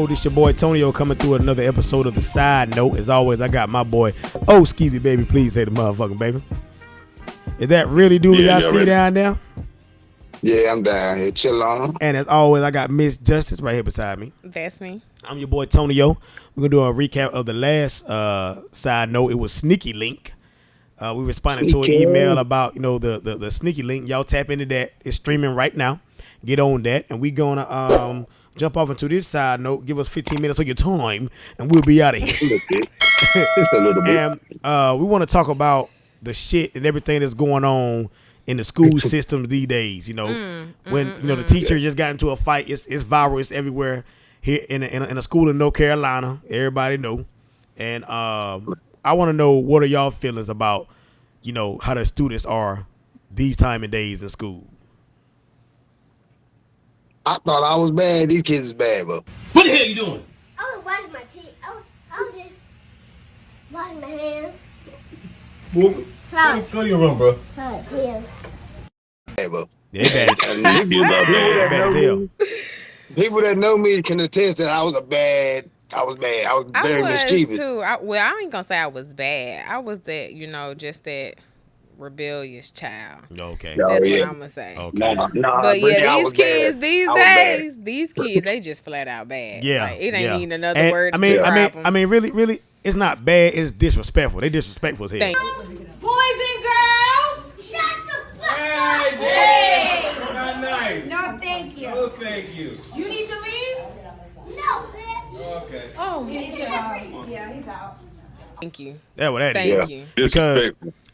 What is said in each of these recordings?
Yo, this your boy Tonyo coming through another episode of The Side Note. As always, I got my boy, Skeezy Baby. Please say the motherfucking baby. Is that really Dooley I see down there? Yeah, I'm down here. Chill on. And as always, I got Miss Justice right here beside me. That's me. I'm your boy Tonyo. We're going to do a recap of the last Side Note. It was Sneaky Link. We responded to an email about, the Sneaky Link. Y'all tap into that. It's streaming right now. Get on that. And we going to jump off into this Side Note. Give us 15 minutes of your time, and we'll be out of here. Just a little bit. And we want to talk about the shit and everything that's going on in the school systems these days. The teacher just got into a fight. It's viral. It's everywhere here in a school in North Carolina. Everybody know. And I want to know, what are y'all feelings about, how the students are these time and days in school? I thought I was bad. These kids is bad, bro. What the hell you doing? I was washing my teeth. I was just washing my hands. Go to your room, bro. Yeah. Bad, bro. They bad. Bad as hell. People that know me can attest that I was bad. I was very mischievous. Too. I ain't gonna say I was bad. I was that, just that rebellious child. Okay. That's what I'm gonna say. Okay. But yeah, these kids these kids, they just flat out bad. Yeah. Like, it ain't even another word. I mean, really, it's not bad. It's disrespectful. They disrespectful as hell. Boys and girls, Shut the fuck Hey, up. hey. Not nice. no, thank you. Oh, thank you. You need to leave? No, bitch. Okay. Oh, yeah, he's out. Thank you. That's what that is. Thank you. Because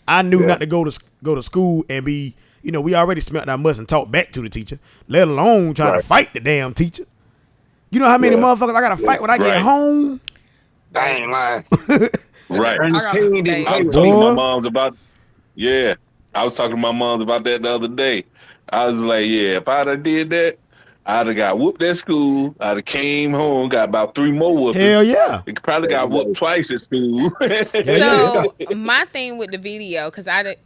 I knew not to go to school and be, we already smelled that must and talk back to the teacher, let alone try to fight the damn teacher. You know how many motherfuckers I got to fight when I get home? I ain't lying. Right. Ernestine didn't I play was with talking me. to my moms about, I was talking to my moms about that the other day. I was like, if I'd have did that, I'd have got whooped at school. I'd have came home, got about 3 more whoopings. Hell yeah. It probably got whooped twice at school. So my thing with the video, because I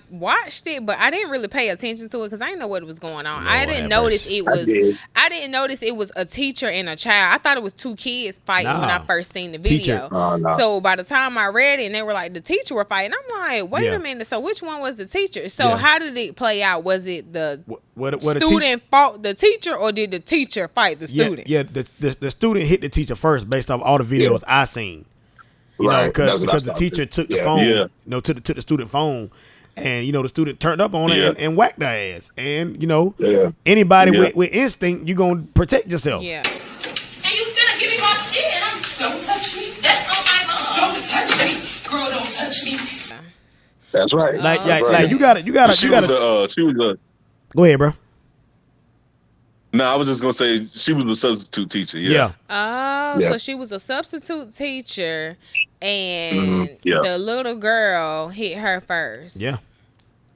watched it, but I didn't really pay attention to it because I didn't know what was going on. I didn't notice it was. I didn't notice it was a teacher and a child. I thought it was 2 kids fighting when I first seen the video. So by the time I read it, and they were like the teacher were fighting, I'm like, wait a minute. So which one was the teacher? So how did it play out? Was it the student fought the teacher, or did the teacher fight the student? Yeah, the student hit the teacher first based off all the videos I seen. Because the teacher took the phone, took the student phone. And, the student turned up on it and whacked their ass. And, anybody with instinct, you going to protect yourself. Yeah. And you finna give me my shit, and don't touch me. That's on my mom. Don't touch me. Girl, don't touch me. That's right. Like you gotta. She was a. Go ahead, bro. No, I was just gonna say she was a substitute teacher. Yeah. Oh, so she was a substitute teacher, and the little girl hit her first. Yeah.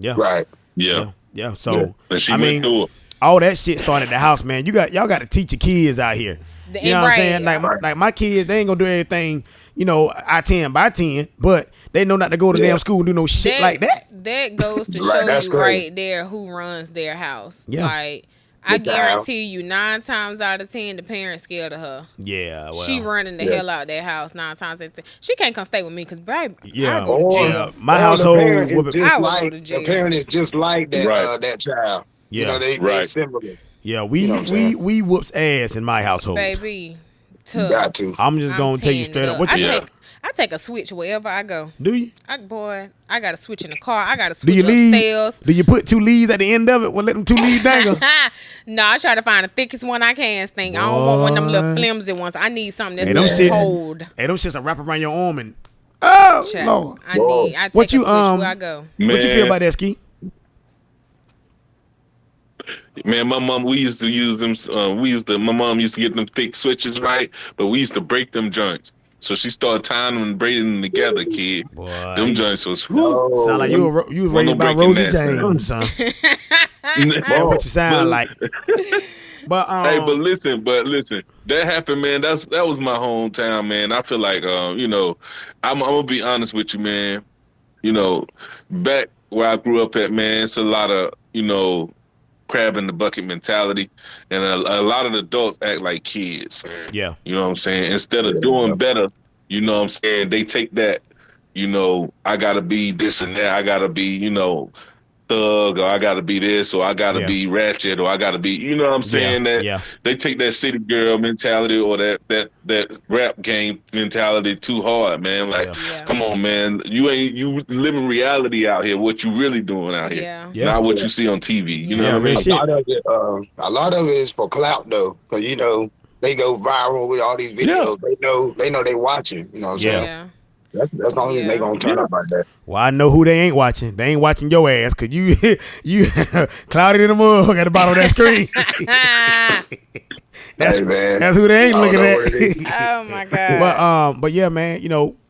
Right. Yeah. So and she went through it. All that shit started at the house, man. Y'all got to teach your kids out here. You know what I'm saying? Like my kids, they ain't gonna do everything, I 10 by 10, but they know not to go to damn school and do no shit like that. That goes to show you right there who runs their house. Yeah. Like, I guarantee you 9 times out of 10 the parents scared of her. Yeah, well, she running the hell out of that house 9 times out of 10. She can't come stay with me because, baby, I go to jail. My household, I would go to jail. The parent is just like that that child. Yeah, they similar. Yeah, we whoops ass in my household, baby. Got to. I'm just gonna tell you straight up. What you I take a switch wherever I go. Do you? I got a switch in the car. I got a switch upstairs. Do you put 2 leaves at the end of it? Well, let them 2 leaves dangle. No, I try to find the thickest one I can. I don't want one of them little flimsy ones. I need something that's cold. Hey, those shits will wrap around your arm and Lord. I take a switch where I go. Man. What you feel about that, Ski? Man, my mom, we used to use them. My mom used to get them thick switches, right? But we used to break them joints. So she started tying them and braiding them together, kid. Boy, them joints was. Sound like you was raised by Rosie James, son. That's what you sound like. But hey, but listen, that happened, man. That was my hometown, man. I feel like, I'm gonna be honest with you, man. Back where I grew up at, man, it's a lot of, crab in the bucket mentality, and a lot of the adults act like kids, man. Yeah. You know what I'm saying? Instead of doing better, you know what I'm saying, they take that, I gotta be this and that, I gotta be, thug, or I gotta be this, or I gotta be ratchet, or I gotta be, you know what I'm saying? That they take that city girl mentality or that rap game mentality too hard, man. Like, come on, man, you living reality out here. What you really doing out here? Not what you see on TV. You know what I mean? A lot of it is for clout though, because they go viral with all these videos. They know they watching. You know what I'm saying? Yeah. That's the only thing they gonna turn up like that. Well, I know who they ain't watching. They ain't watching your ass, cause you clouded in the mug at the bottom of that screen. That's who they ain't looking at. Oh my god. But yeah, man.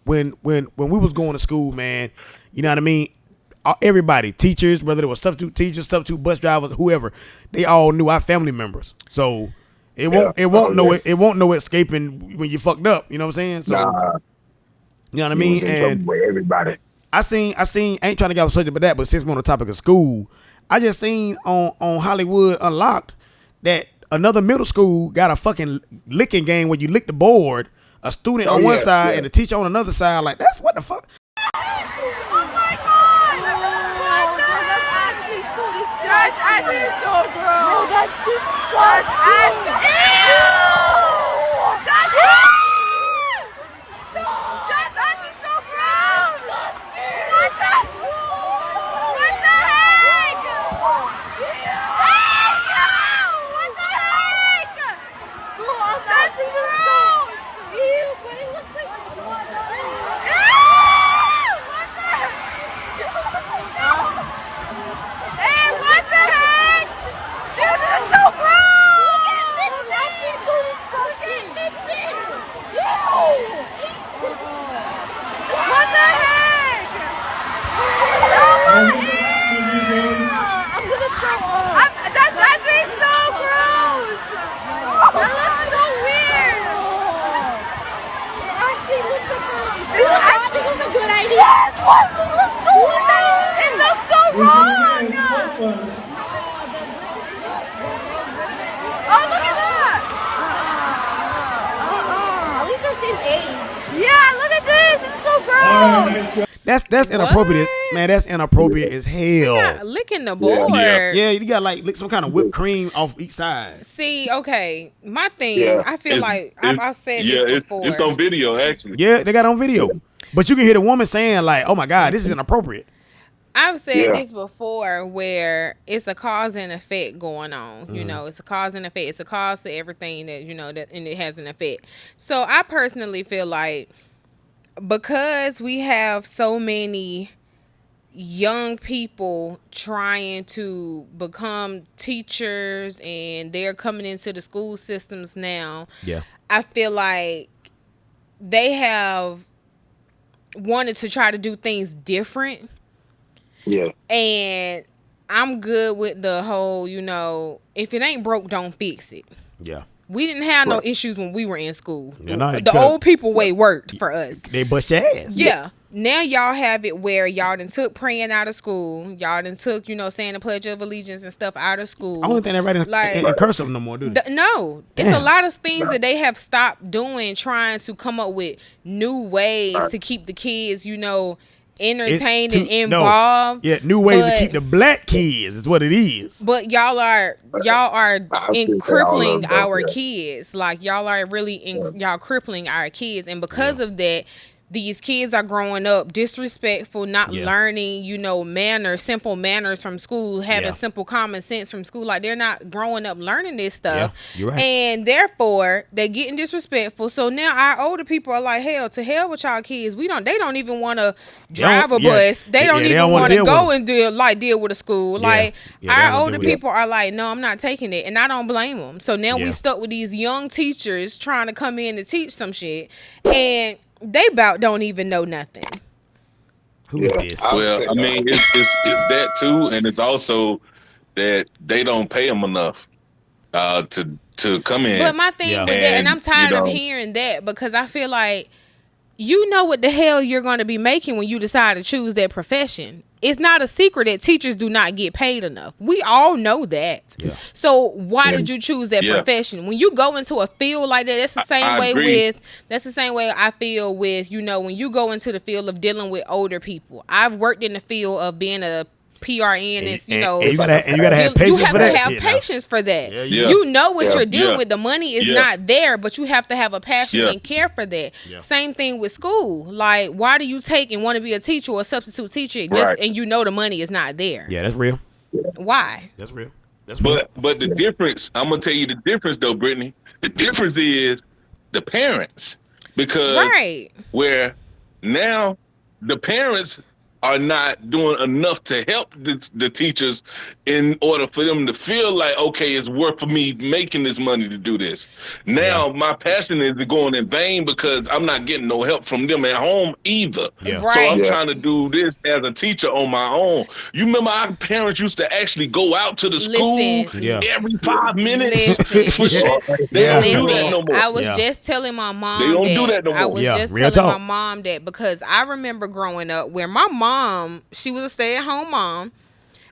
When we was going to school, man, you know what I mean. Everybody, teachers, whether it was substitute teachers, substitute bus drivers, whoever, they all knew our family members. So it won't no escaping when you fucked up. You know what I'm saying? So. You know what I mean? And everybody. I seen, ain't trying to get off the subject about that, but since we're on the topic of school, I just seen on Hollywood Unlocked that another middle school got a fucking licking game where you lick the board, a student on one side and a teacher on another side. Like, that's what the fuck? Oh my god! What the heck? That's actually so gross. No, that's disgusting. That's inappropriate, man. That's inappropriate as hell. Yeah, licking the board. Yeah, you got like lick some kind of whipped cream off each side. See, okay, my thing. I feel like I've said this before. It's on video actually. Yeah, they got it on video. But you can hear the woman saying like, "Oh my God, this is inappropriate." I've said this before, where it's a cause and effect going on. You know, it's a cause and effect. It's a cause to everything that and it has an effect. So I personally feel like, because we have so many young people trying to become teachers and they're coming into the school systems now, I feel like they have wanted to try to do things different. Yeah. And I'm good with the whole, if it ain't broke, don't fix it. Yeah. We didn't have no issues when we were in school. The old people way worked for us. They bust your ass. Yeah. Now y'all have it where y'all done took praying out of school. Y'all done took, saying the Pledge of Allegiance and stuff out of school. I don't think they're writing in cursive no more, do they? No. It's a lot of things that they have stopped doing, trying to come up with new ways to keep the kids, entertained and involved. New ways to keep the black kids is what it is. But y'all are crippling our kids. Like, y'all are really y'all crippling our kids, and because of that, these kids are growing up disrespectful, not learning, simple manners from school, having simple common sense from school. Like, they're not growing up learning this stuff. Yeah, you're right. And therefore, they're getting disrespectful. So now our older people are like, hell, to hell with y'all kids. They don't even want to drive a bus. They don't even want to go and deal with a school. Like, our older people are like, no, I'm not taking it. And I don't blame them. So now we stuck with these young teachers trying to come in and teach some shit. And they about don't even know nothing. Who is this? Well, I mean, it's that too, and it's also that they don't pay them enough to come in. But my thing with that, and I'm tired of hearing that, because I feel like what the hell you're going to be making when you decide to choose that profession. it's not a secret that teachers do not get paid enough. We all know that. Yeah. So why did you choose that profession? When you go into a field like that, that's the same that's the same way I feel with, when you go into the field of dealing with older people. I've worked in the field of being a PRN, you gotta have patience for that. You have to have patience for that. You know what you're dealing with. The money is not there, but you have to have a passion and care for that. Same thing with school. Like, why do you take and want to be a teacher or a substitute teacher and you know the money is not there? Yeah, that's real. Why? That's real. But the difference, I'm gonna tell you the difference though, Brittany. The difference is the parents, because where now the parents are not doing enough to help the teachers in order for them to feel like, okay, it's worth for me making this money to do this. Now my passion is going in vain because I'm not getting no help from them at home either. So I'm trying to do this as a teacher on my own. You remember our parents used to actually go out to the school every 5 minutes? They don't do that no more. I was just telling my mom they don't do that no more. I was just telling my mom that because I remember growing up where my mom, she was a stay-at-home mom,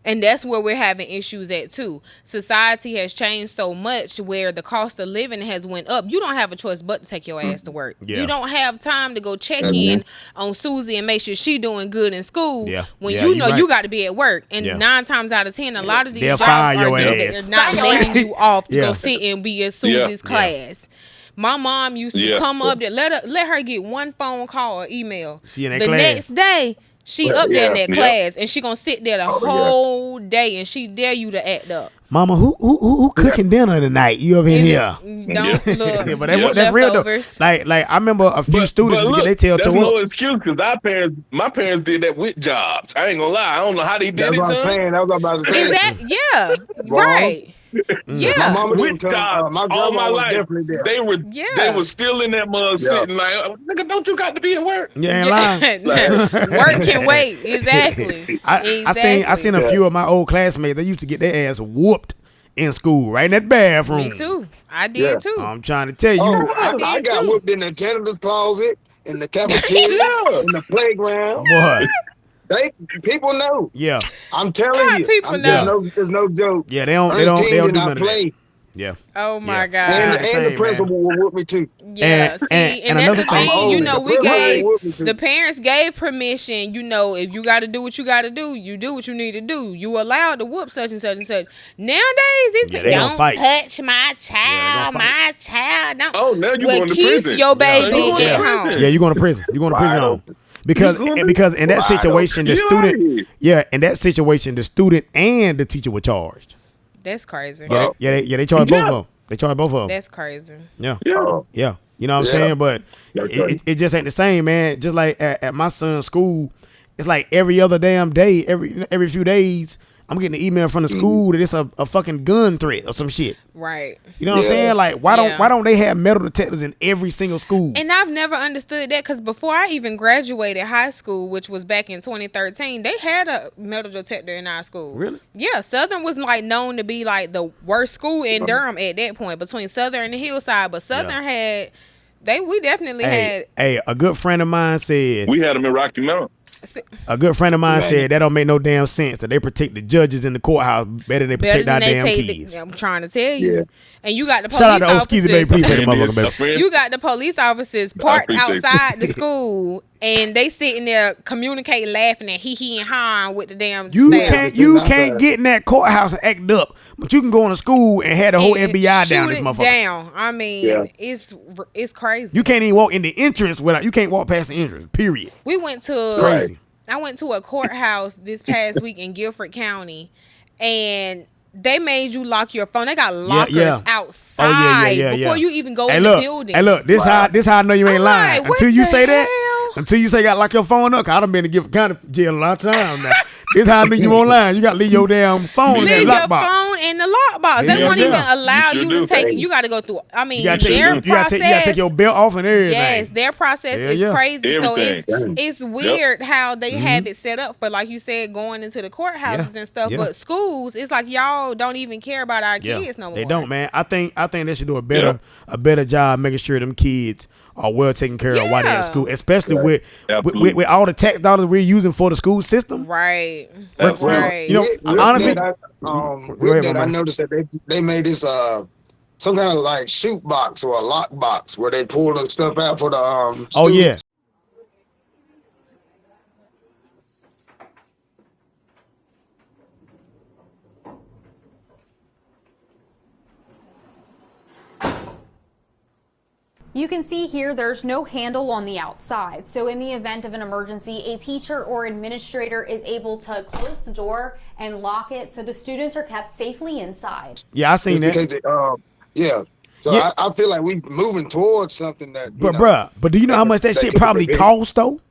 and that's where we're having issues at too. Society has changed so much where the cost of living has went up. You don't have a choice but to take your ass to work. You don't have time to go check in on Susie and make sure she doing good in school when you know you got to be at work. And 9 times out of 10, a lot of these jobs are not letting you off to go sit and be in Susie's class. My mom used to come up there, let her get one phone call or email. The next day, she up there in that class, and she gonna sit there the whole day, and she dare you to act up. Mama, who cooking dinner tonight? You up in here? Don't look. But that's real though. Like I remember a few students they tell that's to no excuse because my parents did that with jobs. I ain't gonna lie. I don't know how they did That's it. What I'm saying. That's what I'm about to say. Is that right? Yeah. My mama with jobs my all my life. Definitely there. They were still in that mug sitting like, nigga, don't you got to be at work? Yeah, ain't lying. Work can wait. Exactly. I seen a few of my old classmates. They used to get their ass whooped in school, right in that bathroom. Me too. I did too. I'm trying to tell you. I got whooped in the janitor's closet, in the cafeteria, in the playground. Boy. People know. Yeah. I'm telling you. People know. There's no joke. Yeah, they don't do none of that. Yeah. Oh my God. And the principal will whoop me too. Yeah. And that's the thing. We gave the parents gave permission. If you got to do what you got to do, you do what you need to do. You allowed to whoop such and such and such. Nowadays, it's don't touch my child. My child. Don't. Oh, now you going to prison? Keep your baby at home. Yeah, you going to prison. You going to prison home. Because in that situation, the student and the teacher were charged. That's crazy. They charge both of them. They charge both of them. That's crazy. Yeah. You know what I'm saying? But it just ain't the same, man. Just like at my son's school, it's like every other damn day, every few days, I'm getting an email from the school that it's a fucking gun threat or some shit. Right. You know what I'm saying? Like, why don't they have metal detectors in every single school? And I've never understood that because before I even graduated high school, which was back in 2013, they had a metal detector in our school. Really? Yeah. Southern was like known to be like the worst school in Durham at that point, between Southern and the Hillside. But Southern had, we definitely had. Hey, a good friend of mine said. We had them in Rocky Mount. A good friend of mine said that don't make no damn sense that they protect the judges in the courthouse better than they protect our damn kids. I'm trying to tell you. And you got the police shout out to officers. Oskies, please take the motherfucker, baby. You got the police officers parked outside the school, and they sitting there communicating, laughing and hee and hawing with the damn staff. You can't get in that courthouse and act up, but you can go into school and have the whole FBI down this motherfucker. Down. I mean, it's crazy. You can't even walk in the entrance you can't walk past the entrance. Period. We went to. It's crazy. I went to a courthouse this past week in Guilford County, and they made you lock your phone. They got lockers outside before you even go in the building. Hey, look, this how I know you ain't lying. Until you say that, until you say you got to lock your phone up, 'cause I done been to Guilford County jail a lot of times now. This how I knew you won't lie. You got to leave your damn phone in that lockbox. Leave your phone in the lockbox. They won't even allow you to take. You got to go through. I mean, their process. You got to take your belt off and everything. Yes, their process is crazy. Everything. So it's weird how they have it set up for, like you said, going into the courthouses and stuff. But schools, it's like y'all don't even care about our kids no more. They don't, man. I think they should do a better job making sure them kids are well taken care of while they're at school, especially with all the tax dollars we're using for the school system. Right. Right. You know, honestly, I noticed that they made this some kind of like shoot box or a lock box where they pull the stuff out for the students. Yeah. You can see here there's no handle on the outside. So in the event of an emergency, a teacher or administrator is able to close the door and lock it so the students are kept safely inside. Yeah, I seen that. Because So I feel like we're moving towards something that. But do you know how much that shit probably costs though?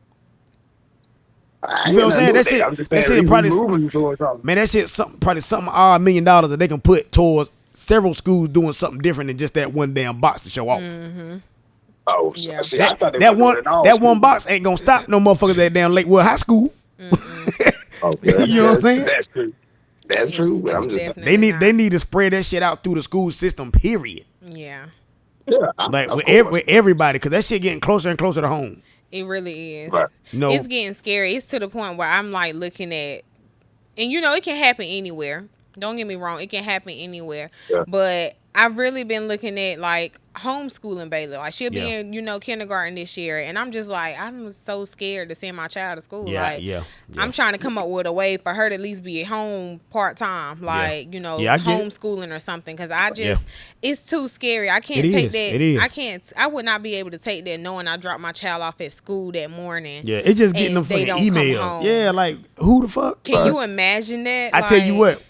You know what I'm saying? That shit probably moving towards something. Man, that shit probably something odd $1 million that they can put towards several schools doing something different than just that one damn box to show off. Mm-hmm. Oh, yeah. See, I thought that one box ain't gonna stop no motherfuckers at damn Lakewood High School. Okay. You know what I'm saying? That's true. That's true. But I'm just they need to spread that shit out through the school system. Period. Yeah. Yeah. Like with everybody, because that shit getting closer and closer to home. It really is. Right. It's getting scary. It's to the point where I'm like looking at, and it can happen anywhere. Don't get me wrong, it can happen anywhere. Yeah. But I've really been looking at like homeschooling Baylor. Like she'll be in, kindergarten this year, and I'm just like, I'm so scared to send my child to school. I'm trying to come up with a way for her to at least be at home part time, like homeschooling or something. Because it's too scary. I can't take that. I would not be able to take that knowing I dropped my child off at school that morning. Yeah, it's just getting them fucking email. Yeah, like who the fuck? Can you imagine that? I tell you what,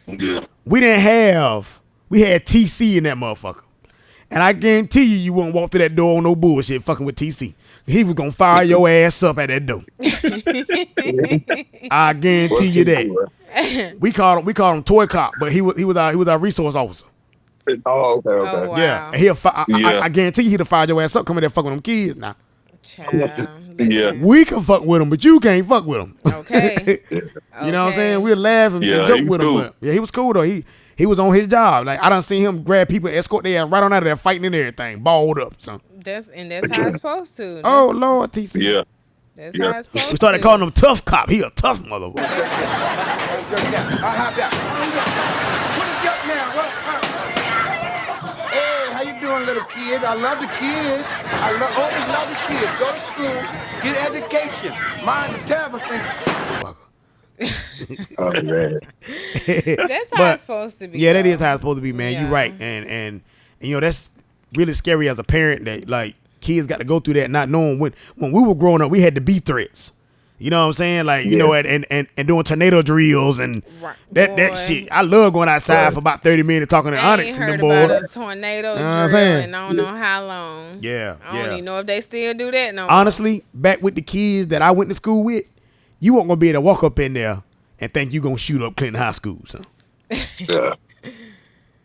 we had TC in that motherfucker. And I guarantee you wouldn't walk through that door on no bullshit fucking with TC. He was going to fire your ass up at that door. I guarantee you that. We called him Toy Cop, but he was our resource officer. Oh, okay. Oh, wow. Yeah. And I guarantee you he'd have fired your ass up coming there fucking with them kids now. Child, we can fuck with him, but you can't fuck with him. Okay. You know what I'm saying? We'll laugh and joke with him, but he was cool though. He was on his job. Like I done seen him grab people, escort their ass right on out of there, fighting and everything, balled up. So that's how it's supposed to. Oh Lord, TC. Yeah. That's how it's supposed to. We started calling him Tough Cop. He a tough motherfucker. Hey, how you doing, little kid? I love the kids. Always love the kids. Go to school, get education. Mind the terrible thing. Oh, man. That's how it's supposed to be. Yeah, that is how it's supposed to be, man. You're right. And that's really scary as a parent that like kids got to go through that not knowing when we were growing up we had to be threats. You know what I'm saying? Like, and doing tornado drills and that shit. I love going outside for about 30 minutes talking to Onyx and them boys. I ain't heard about a tornado drill and I don't know how long. Yeah. I don't even know if they still do that no more. Honestly, back with the kids that I went to school with, you weren't going to be able to walk up in there and think you're going to shoot up Clinton High School. So. Yeah.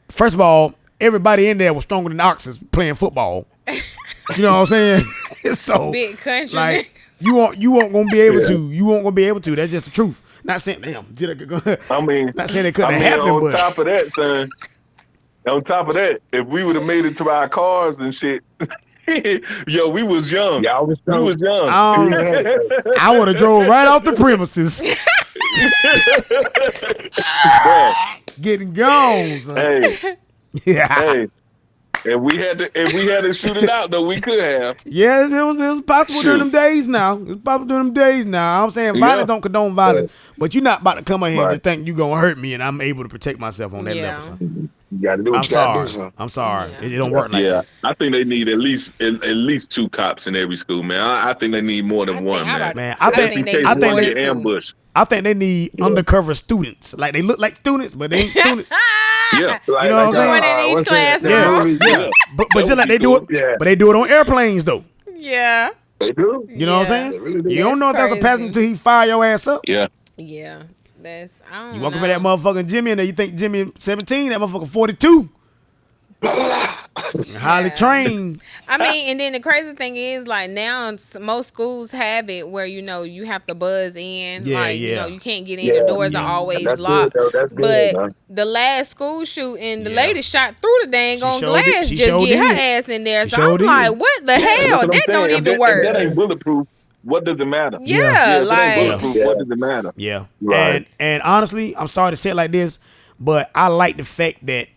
First of all, everybody in there was stronger than Oxes playing football. You know what I'm saying? So, big country. Like, you weren't going to be able to. You weren't going to be able to. That's just the truth. Not saying, damn. Not saying it couldn't happen, on top of that, son. On top of that, if we would have made it to our cars and shit, yo, we was young. Yeah, we was young. I would have drove right off the premises. Getting gone, son. Hey. Yeah. If we had to shoot it out though, we could have. Yeah, it was possible during them days now. I'm saying violence don't condone violence, but you're not about to come in here and think you're gonna hurt me and I'm able to protect myself on that level. Son. You gotta do what you gotta do, son. I'm sorry. It don't work like that. I think they need at least 2 cops in every school, man. I think they need more than one, man. I think they ambush. I think they need undercover students. Like they look like students, but they ain't students. Yeah, you know what I'm saying? In each class. Yeah. But just like they do it, but they do it on airplanes though. Yeah. They do. You know what I'm saying? Really do. You don't know if that's a passenger until he fire your ass up. Yeah. Yeah. I don't know. You walk up at that motherfucking Jimmy and you think Jimmy 17, that motherfucker 42. Highly trained. I mean, and then the crazy thing is, like, now most schools have it where, you know, you have to buzz in. Yeah, like, yeah. you know, you can't get in. The doors are always locked. Good, that's good, but the last school shooting, the lady shot through the dang on glass She just sure get her did. ass in there. She So sure I'm did. like, what the hell? That don't even work. That ain't bulletproof. What does it matter? Yeah, if it ain't bulletproof, Yeah. what does it matter? Yeah. Right. And honestly, I'm sorry to say it like this, but I like the fact that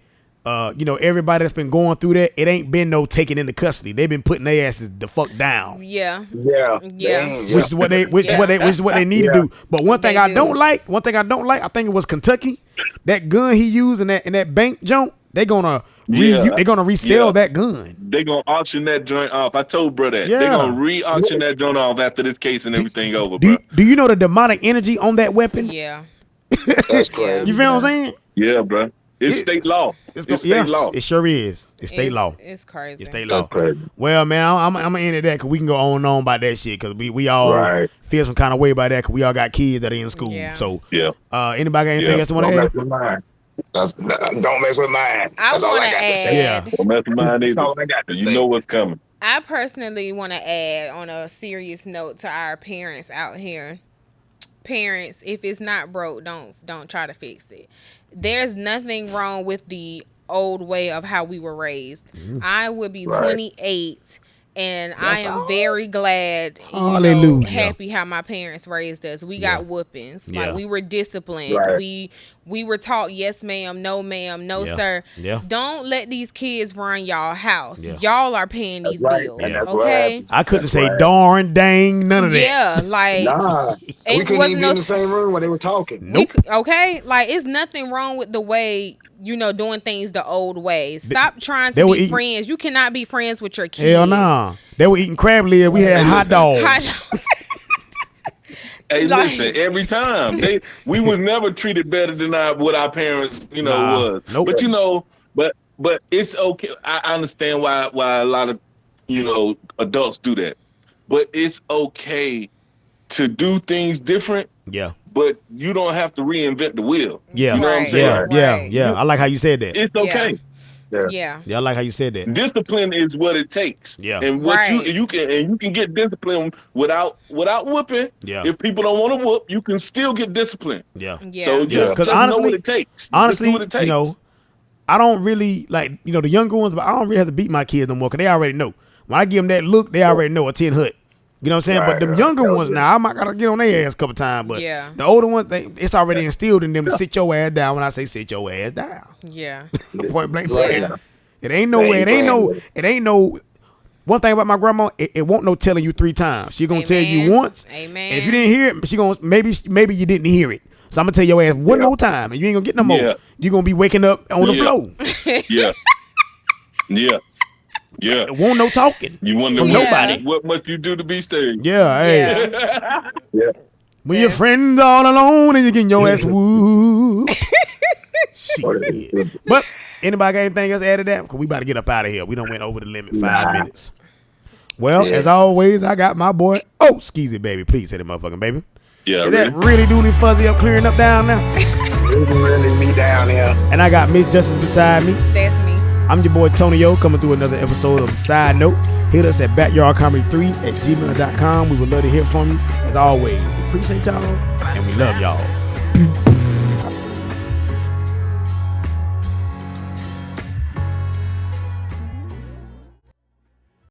you know, everybody that's been going through that, it ain't been no taking into custody. They've been putting their asses the fuck down. Yeah. Yeah. Which is what they which is what they need to do. But one thing I don't like, I think it was Kentucky, that gun he used in that bank junk, they gonna resell that gun. They gonna auction that joint off. I told bro that. Yeah. They gonna re-auction that joint off after this case and everything over, Do bro. you know the demonic energy on that weapon? Yeah. That's crazy. You feel what I'm saying? Yeah, bro. It's state law. It's state law. It sure is. It's state law. It's crazy. It's state law. Well, man, I'm gonna end it that because we can go on and on about that shit because we all feel some kind of way about that because we all got kids that are in school. Yeah. So Yeah. anybody got anything else you want to add? Don't mess with mine. That's all I got to say. Yeah. Don't mess with mine That's either. all I got to say. You know what's coming. I personally want to add on a serious note to our parents out here. Parents, if it's not broke, don't try to fix it. There's nothing wrong with the old way of how we were raised. I will be 28 and I am very glad, happy how my parents raised us. We got whoopings. Like, we were disciplined. We were taught yes ma'am, no ma'am, no sir. Don't let these kids run y'all house. Y'all are paying these bills. Okay? I couldn't say darn, dang, none of that. Yeah, like we couldn't even be in the same room when they were talking. Nope. Okay? Like, it's nothing wrong with the way, you know, doing things the old way. Stop trying to be friends. You cannot be friends with your kids. Hell nah. They were eating crab legs. We had hot dogs. Hey, listen, every time we was never treated better than what our parents, was. Nope. But but it's okay. I understand why a lot of adults do that. But it's okay to do things different. Yeah. But you don't have to reinvent the wheel. Yeah. You know what I'm saying? Yeah. I like how you said that. It's okay. Yeah, I like how you said that. Discipline is what it takes. Yeah. And what you can get discipline without whooping. Yeah. If people don't want to whoop, you can still get discipline. Yeah. So just honestly, know what it takes. Honestly, just do what it takes. I don't really like the younger ones, but I don't really have to beat my kids no more because they already know. When I give them that look, they already know a 10 hut. You know what I'm saying? But them younger ones now, I might gotta get on their ass a couple times. But the older ones, it's already instilled in them to sit your ass down. When I say sit your ass down, point blank. It ain't no way. It ain't no. One thing about my grandma, it won't no telling you 3 times. She gonna tell you once. Amen. And if you didn't hear it, she gonna maybe you didn't hear it. So I'm gonna tell your ass one more time, and you ain't gonna get no more. Yeah. You gonna be waking up on the floor. Yeah. It won't no talking. You wonder from nobody. What must you do to be saved? Yeah. Hey. When your friends all alone and you getting your ass woo. Shit. But anybody got anything else to add to that? Because we about to get up out of here. We done went over the limit 5 minutes. Well, as always, I got my boy. Oh, Skeezy baby. Please say that motherfucking baby. Yeah. Is that really dooley fuzzy up clearing up down now? Really me down here. And I got Miss Justice beside me. That's me. I'm your boy Tonyo coming through another episode of The Side Note. Hit us at backyardcomedy3@gmail.com. We would love to hear from you. As always, we appreciate y'all and we love y'all.